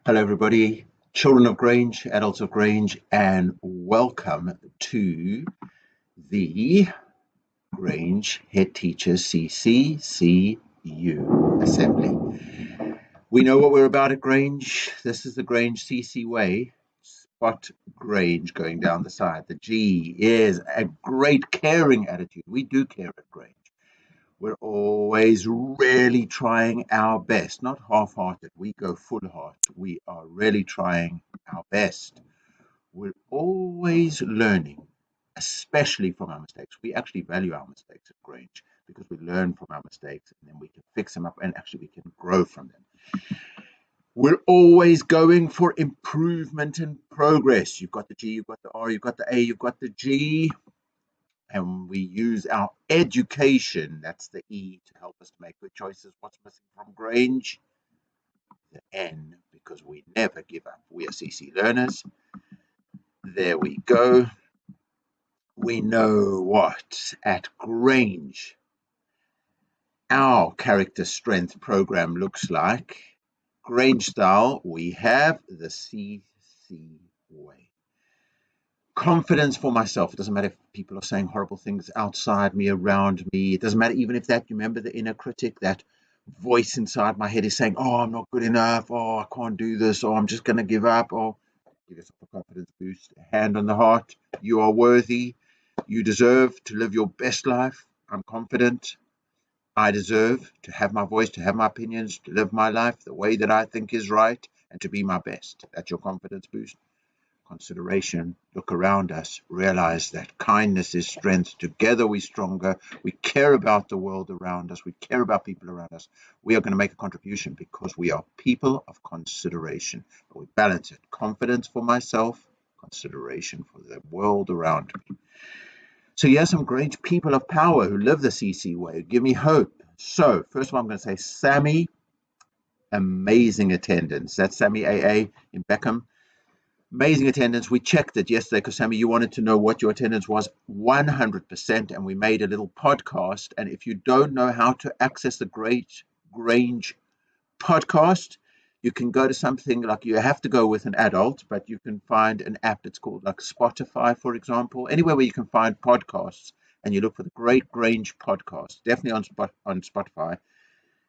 Hello, everybody, children of Grange, adults of Grange, and welcome to the Grange Headteacher CC CU assembly. We know what we're about at Grange. This is the Grange CC way. Spot Grange going down the side. The G is a great caring attitude. We do care at Grange. We're always really trying our best, not half-hearted. We go full heart. We are really trying our best. We're always learning, especially from our mistakes. We actually value our mistakes at Grange because we learn from our mistakes and then we can fix them up and actually we can grow from them. We're always going for improvement and progress. You've got the G, you've got the R, you've got the A, you've got the G. And we use our education, that's the E, to help us make good choices. What's missing from Grange? The N, because we never give up. We are CC learners. There we go. We know what at Grange our character strength program looks like. Grange style, we have the CC way. Confidence for myself. It doesn't matter if people are saying horrible things outside me, around me. It doesn't matter even if that, you remember the inner critic, that voice inside my head is saying, oh, I'm not good enough. Oh, I can't do this. Or I'm just going to give up. Or give yourself a confidence boost. Hand on the heart. You are worthy. You deserve to live your best life. I'm confident. I deserve to have my voice, to have my opinions, to live my life the way that I think is right, and to be my best. That's your confidence boost. Consideration, look around us, realize that kindness is strength. Together we're stronger. We care about the world around us. We care about people around us. We are going to make a contribution because we are people of consideration. But we balance it. Confidence for myself, consideration for the world around me. So here's some great people of power who live the CC way. Give me hope. So first of all, I'm going to say Sammy, amazing attendance. That's Sammy AA in Beckham. Amazing attendance. We checked it yesterday because, Sammy, you wanted to know what your attendance was. 100%. And we made a little podcast. And if you don't know how to access the Great Grange podcast, you can go to something like, you have to go with an adult, but you can find an app. It's called like Spotify, for example, anywhere where you can find podcasts. And you look for the Great Grange podcast, definitely on Spotify.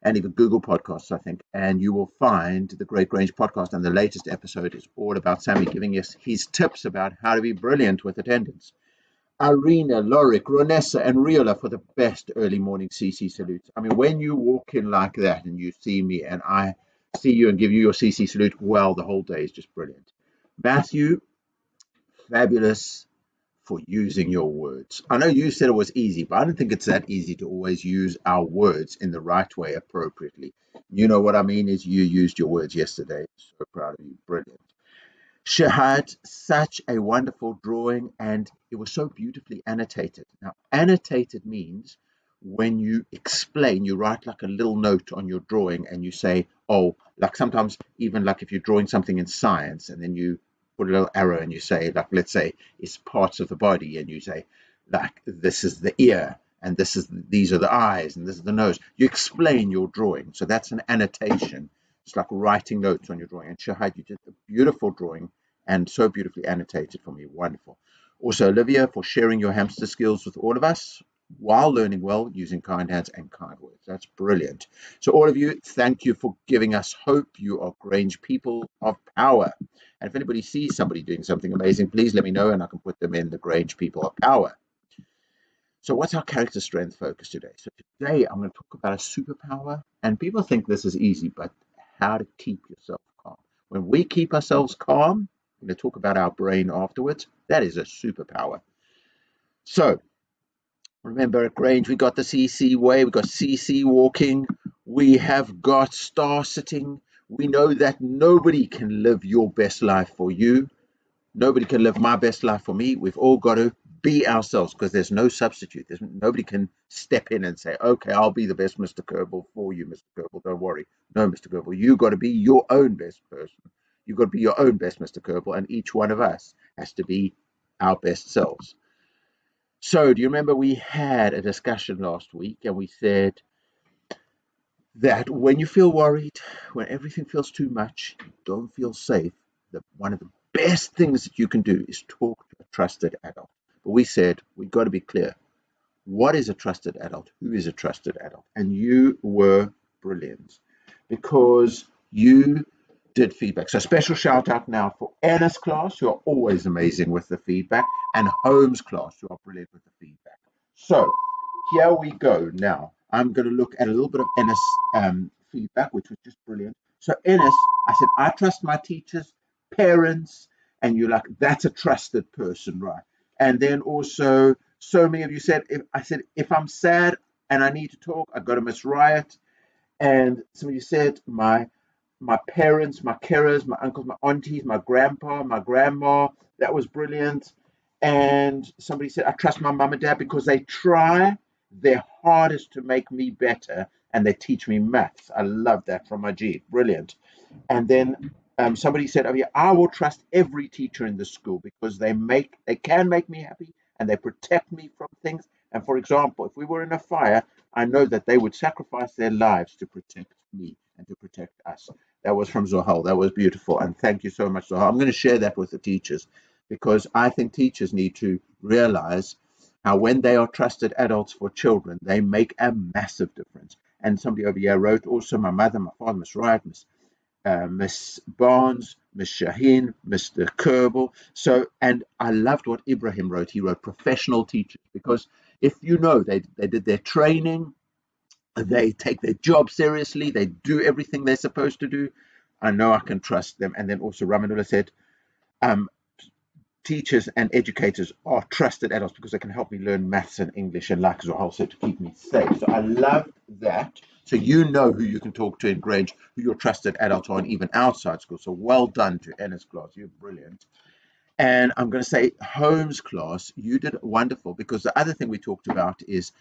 And even Google Podcasts, I think, and you will find the Great Grange podcast. And the latest episode is all about Sammy giving us his tips about how to be brilliant with attendance. Irina, Lorik, Ronessa, and Riola for the best early morning CC salutes. I mean, when you walk in like that and you see me and I see you and give you your CC salute, well, the whole day is just brilliant. Matthew, fabulous for using your words. I know you said it was easy, but I don't think it's that easy to always use our words in the right way appropriately. You know what I mean is you used your words yesterday. So proud of you. Brilliant. Shahad, such a wonderful drawing, and it was so beautifully annotated. Now, annotated means when you explain, you write like a little note on your drawing and you say, oh, like sometimes even like if you're drawing something in science and then you put a little arrow and you say, like, let's say it's parts of the body, and you say, like, this is the ear, and these are the eyes, and this is the nose. You explain your drawing. So that's an annotation. It's like writing notes on your drawing. And Shahad, you did a beautiful drawing and so beautifully annotated for me. Wonderful. Also, Olivia, for sharing your hamster skills with all of us while learning well using kind hands and kind words. That's brilliant. So all of you, thank you for giving us hope. You are Grange people of power. And if anybody sees somebody doing something amazing, please let me know and I can put them in the Grange people of power. So what's our character strength focus today? So today I'm going to talk about a superpower. And people think this is easy, but how to keep yourself calm. When we keep ourselves calm, we're going to talk about our brain afterwards. That is a superpower. So remember at Grange, we got the CC way, we got CC walking, we have got star sitting. We know that nobody can live your best life for you. Nobody can live my best life for me. We've all got to be ourselves because there's no substitute. Nobody can step in and say, okay, I'll be the best Mr. Kerbal for you, Mr. Kerbal. Don't worry. No, Mr. Kerbal, you've got to be your own best person. You've got to be your own best Mr. Kerbal, and each one of us has to be our best selves. So do you remember we had a discussion last week and we said that when you feel worried, when everything feels too much, you don't feel safe, that one of the best things that you can do is talk to a trusted adult. But we said we've got to be clear. What is a trusted adult? Who is a trusted adult? And you were brilliant because you did feedback. So special shout out now for Anna's class, who are always amazing with the feedback, and Holmes' class, who are brilliant with the feedback. So here we go. Now I'm going to look at a little bit of Ennis feedback, which was just brilliant. So Ennis, I said, I trust my teachers, parents, and you're like, that's a trusted person, right? And then also, so many of you said, if I'm sad and I need to talk, I go to Miss Riot. And some of you said, my parents, my carers, my uncles, my aunties, my grandpa, my grandma. That was brilliant. And somebody said, I trust my mum and dad because they try their hardest to make me better and they teach me maths. I love that from my G. Brilliant. And then somebody said, oh yeah, I will trust every teacher in the school because they can make me happy and they protect me from things. And for example, if we were in a fire, I know that they would sacrifice their lives to protect me and to protect us. That was from Zohal. That was beautiful. And thank you so much, Zohal. I'm going to share that with the teachers because I think teachers need to realize how when they are trusted adults for children, they make a massive difference. And somebody over here wrote also my mother, my father, Miss Wright, Miss Barnes, Miss Shaheen, Mr. Kerbal. So, and I loved what Ibrahim wrote. He wrote professional teachers because if you know they did their training, they take their job seriously, they do everything they're supposed to do, I know I can trust them. And then also Ramanullah said, um, teachers and educators are trusted adults because they can help me learn maths and English and like Zohal said, to keep me safe. So I love that. So you know who you can talk to in Grange, who your trusted adults are, and even outside school. So well done to Anna's class. You're brilliant. And I'm going to say Holmes' class, you did wonderful because the other thing we talked about is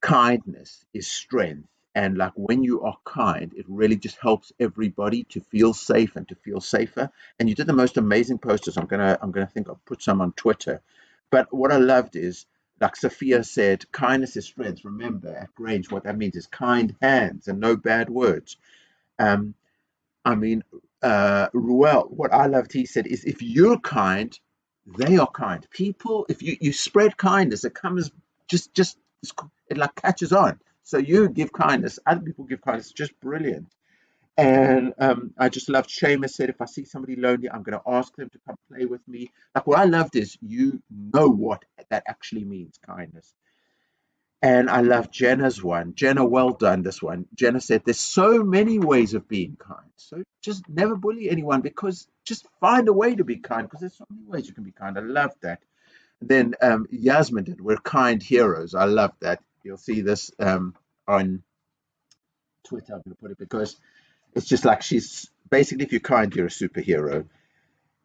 kindness is strength. And like when you are kind, it really just helps everybody to feel safe and to feel safer. And you did the most amazing posters. I'm gonna think I'll put some on Twitter. But what I loved is, like Sophia said, kindness is strength. Remember at Grange, what that means is kind hands and no bad words. Um, I mean, Ruel, what I loved, he said, is if you're kind, they are kind. People, if you spread kindness, it comes just it like catches on. So you give kindness, other people give kindness. Just brilliant. And I just loved Seamus said, if I see somebody lonely, I'm going to ask them to come play with me. Like what I loved is you know what that actually means, kindness. And I love Jenna's one. Jenna, well done, this one. Jenna said, there's so many ways of being kind. So just never bully anyone because just find a way to be kind because there's so many ways you can be kind. I love that. And then Yasmin did, we're kind heroes. I love that. You'll see this on Twitter, I'm going to put it, because it's just like she's basically, if you're kind, you're a superhero.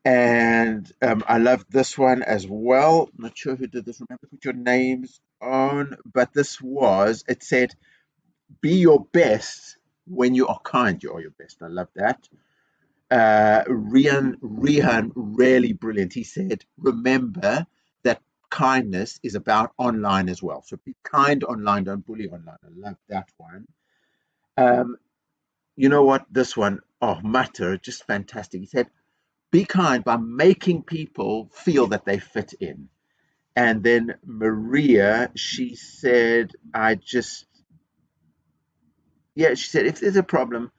And I love this one as well. Not sure who did this. Remember, put your names on. But this was, it said, be your best when you are kind. You are your best. I love that. Rihan, really brilliant. He said, remember that kindness is about online as well. So be kind online, don't bully online. I love that one. Um, you know what? This one, oh, Matter, just fantastic. He said, be kind by making people feel that they fit in. And then Maria, she said, she said, if there's a problem,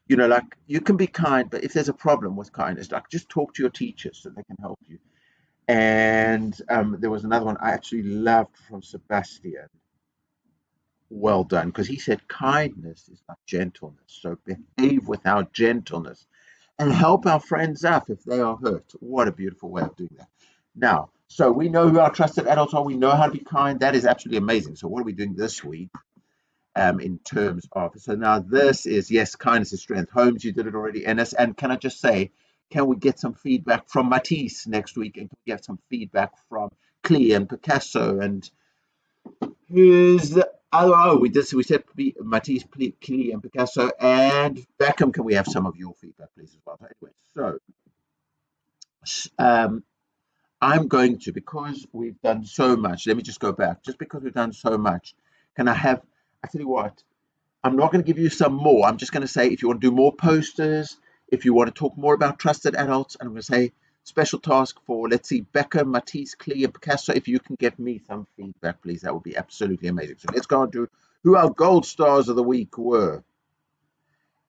like you can be kind, but if there's a problem with kindness, like just talk to your teachers so they can help you. And there was another one I actually loved from Sebastian. Well done, because he said kindness is like gentleness. So behave without gentleness and help our friends up if they are hurt. What a beautiful way of doing that. Now, so we know who our trusted adults are. We know how to be kind. That is absolutely amazing. So what are we doing this week in terms of? So now this is, yes, kindness is strength. Holmes, you did it already, Ennis. And can I just say, can we get some feedback from Matisse next week? And can we get some feedback from Clee and Picasso? And who's the we said Matisse, Clee and Picasso and Beckham. Can we have some of your feedback, please, as well? Anyway, so I'm going to, because we've done so much, let me just go back. Just because we've done so much, I tell you what, I'm not going to give you some more. I'm just going to say if you want to do more posters, if you want to talk more about trusted adults, and I'm going to say special task for, let's see, Becca, Matisse, Klee, and Picasso. If you can give me some feedback, please, that would be absolutely amazing. So let's go on to who our gold stars of the week were.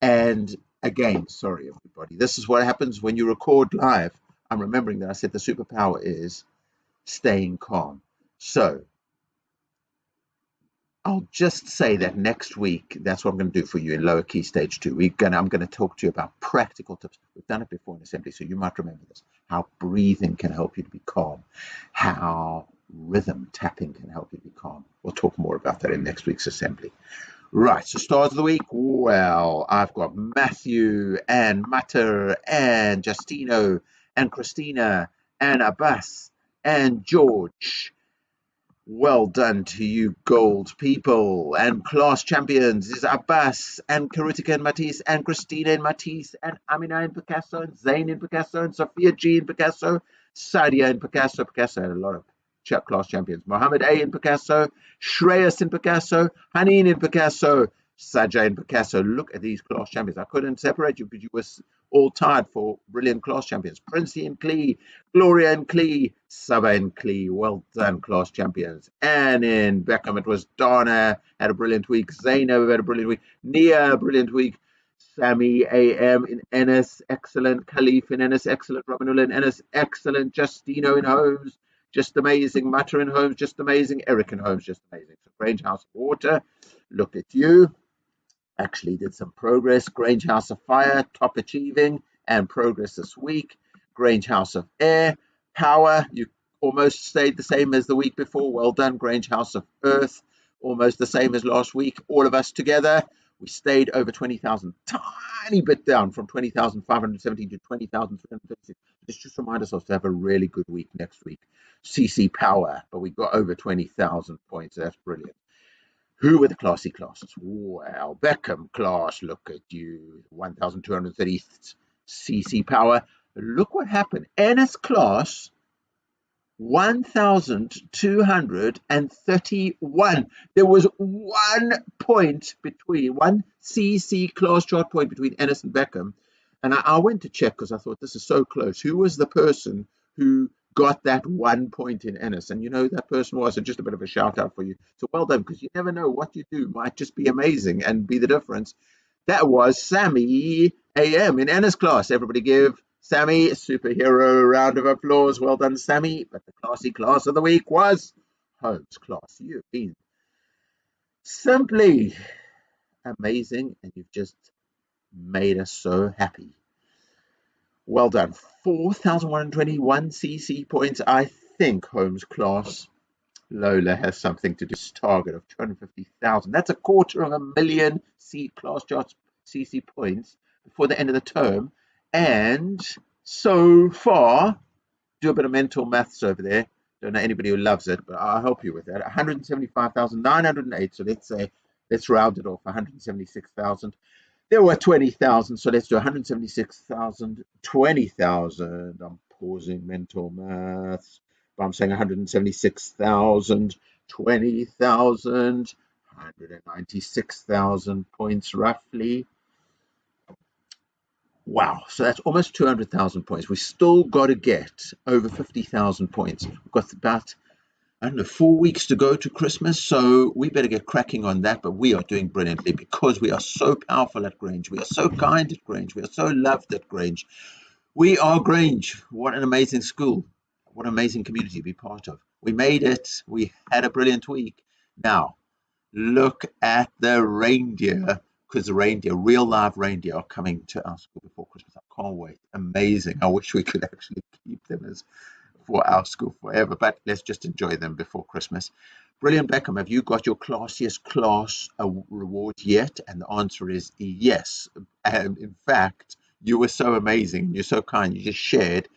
And again, sorry, everybody. This is what happens when you record live. I'm remembering that I said the superpower is staying calm. So I'll just say that next week, that's what I'm going to do for you in lower key stage 2. I'm going to talk to you about practical tips. We've done it before in assembly, so you might remember this. How breathing can help you to be calm. How rhythm tapping can help you to be calm. We'll talk more about that in next week's assembly. Right, so stars of the week. Well, I've got Matthew and Matter and Justino and Christina and Abbas and George. Well done to you, gold people. And class champions is Abbas and Karitika and Matisse and Christina and Matisse and Amina and Picasso and Zain in Picasso and Sophia G in Picasso, Sadia in Picasso. Picasso had a lot of class champions. Mohammed A in Picasso, Shreyas in Picasso, Haneen in Picasso, Sajay in Picasso. Look at these class champions. I couldn't separate you because you were all tied for brilliant class champions. Princey and Klee, Gloria and Klee, Saba and Klee. Well done, class champions. And in Beckham, it was Donna, had a brilliant week. Zainab had a brilliant week. Nia, brilliant week. Sammy AM in Ennis, excellent. Khalif in Ennis, excellent. Robinullah in Ennis, excellent. Justino in Holmes, just amazing. Matter in Holmes, just amazing. Eric in Holmes, just amazing. So Grange House of Water, look at you. Actually did some progress. Grange House of Fire, top achieving and progress this week. Grange House of Air, Power, you almost stayed the same as the week before. Well done. Grange House of Earth, almost the same as last week. All of us together, we stayed over 20,000, tiny bit down from 20,517 to 20,336. Just remind ourselves to have a really good week next week. CC Power, but we got over 20,000 points. That's brilliant. Who were the classy classes? Well, Beckham class, look at you, 1,230 CC Power. Look what happened. Ennis class, 1,231. There was 1 point between, 1 CC class chart point between Ennis and Beckham. And I went to check because I thought this is so close. Who was the person who got that 1 point in Ennis? And you know who that person was, and just a bit of a shout out for you. So well done, because you never know what you do might just be amazing and be the difference. That was Sammy AM in Ennis class. Everybody give Sammy a superhero round of applause. Well done, Sammy. But the classy class of the week was Holmes class. You've been simply amazing, and you've just made us so happy. Well done. 4,121 CC points. I think Holmes class Lola has something to do with this target of 250,000. That's 250,000 C class charts CC points before the end of the term. And so far, do a bit of mental maths over there. Don't know anybody who loves it, but I'll help you with that. 175,908. So let's round it off. 176,000. There were 20,000, so let's do 176,000, 20,000. I'm pausing mental maths, but I'm saying 176,000, 20,000, 196,000 points roughly. Wow, so that's almost 200,000 points. We still got to get over 50,000 points. We've got about, I don't know, 4 weeks to go to Christmas, so we better get cracking on that. But we are doing brilliantly because we are so powerful at Grange. We are so kind at Grange. We are so loved at Grange. We are Grange. What an amazing school. What an amazing community to be part of. We made it. We had a brilliant week. Now, look at the reindeer, because the reindeer, real live reindeer, are coming to our school before Christmas. I can't wait. Amazing. I wish we could actually keep them as for our school forever, but let's just enjoy them before Christmas. Brilliant, Beckham. Have you got your classiest class reward yet? And the answer is yes. And in fact, you were so amazing. You're so kind. You just shared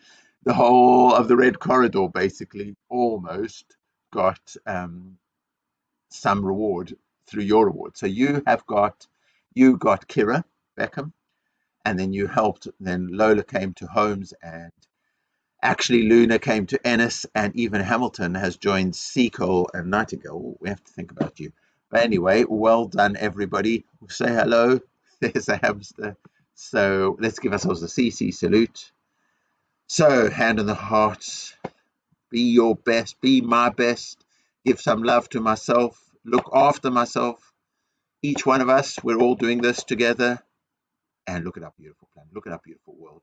the whole of the red corridor, basically, almost got some reward through your reward. So you got Kira Beckham, and then you helped. Then Lola came to Holmes, and actually Luna came to Ennis, and even Hamilton has joined Seacole and Nightingale. We have to think about you. But anyway, well done, everybody. Say hello. There's a hamster. So let's give ourselves a CC salute. So, hand on the heart. Be your best. Be my best. Give some love to myself. Look after myself. Each one of us, we're all doing this together. And look at our beautiful planet. Look at our beautiful world.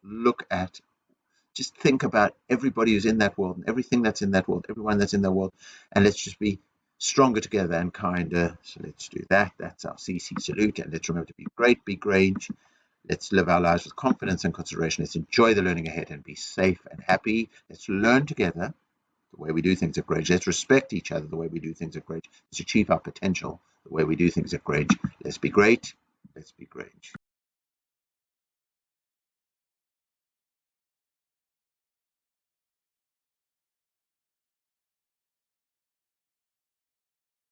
Just think about everybody who's in that world and everything that's in that world, everyone that's in that world. And let's just be stronger together and kinder. So let's do that. That's our CC salute. And let's remember to be great, be Grange. Let's live our lives with confidence and consideration. Let's enjoy the learning ahead and be safe and happy. Let's learn together the way we do things at Grange. Let's respect each other the way we do things at Grange. Let's achieve our potential the way we do things at Grange. Let's be great.